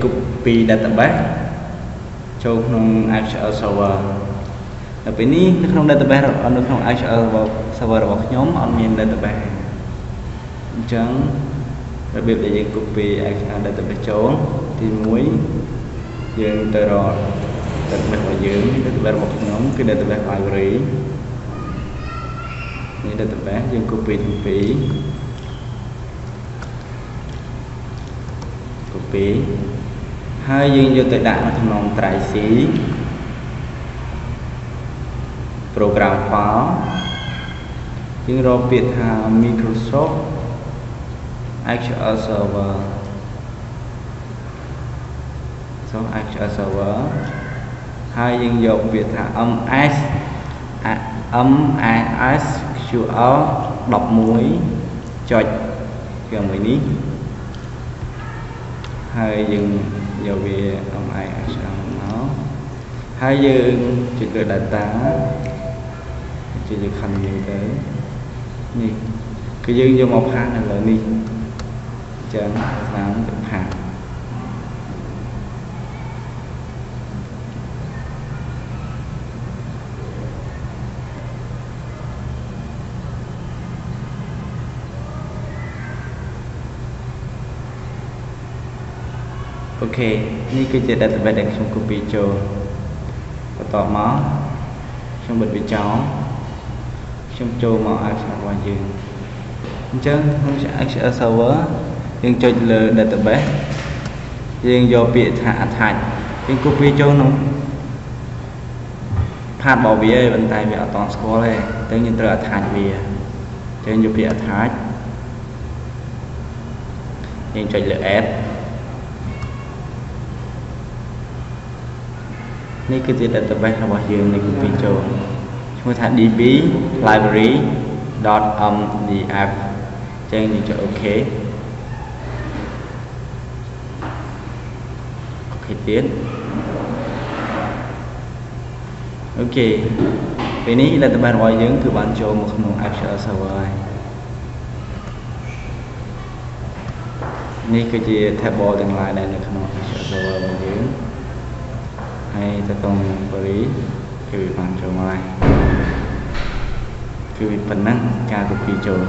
copy database ចូលក្នុង SQL server ដល់ពេលនេះនៅក្នុង database នៅក្នុង SQL server របស់ខ្ញុំអត់មាន database អញ្ចឹងរបៀបដែលយើង copy SQL database ចូលទី1យើងទៅរក database របស់យើង database របស់ខ្ញុំគឺ database library នេះ database យើង copy ទាំងពីរ copy ហើយយើងយកទៅដាក់នៅក្នុង try C program file យើងរកពាក្យថា Microsoft SQL server SQL server ហើយយើងយកពាក្យថា MySQL 11 ចុចគឺមួយនេះហើយយើងយកវា MySQL មកហើយយើងចុចលើ data ចុចលើ continue ទៅនេះគឺយើងយកមកផាកនៅលើនេះអញ្ចឹងតាមទៅផាកអូខេនេះគឺជា database ដែលខ្ញុំ copy ចូលបន្តមកខ្ញុំបិទវាចោលខ្ញុំចូលមក SQL របស់យើងអញ្ចឹងក្នុង SQL server យើងចុចលើ database យើងយកពាក្យថា attach យើង copy ចូលក្នុង path របស់វាប៉ុន្តែវាអត់តន់ស្គាល់ទេអញ្ចឹងយើងត្រូវ attach វាអញ្ចឹងយកពាក្យ attach យើងចុចលើ add នេះគឺជា database របស់យើងនៃ copy ចូលឈ្មោះថា db library.mdf ចឹងយើងចុច OK ទៀតអូខេពេលនេះ database របស់យើងគឺបានចូលមកក្នុង SQL server ហើយនេះគឺជា table ទាំងឡាយដែលនៅក្នុង SQL server របស់យើងហើយទៅក្នុង query គឺបានចូលមកហើយគឺវាប៉ុណ្ណឹងការ copy ចូល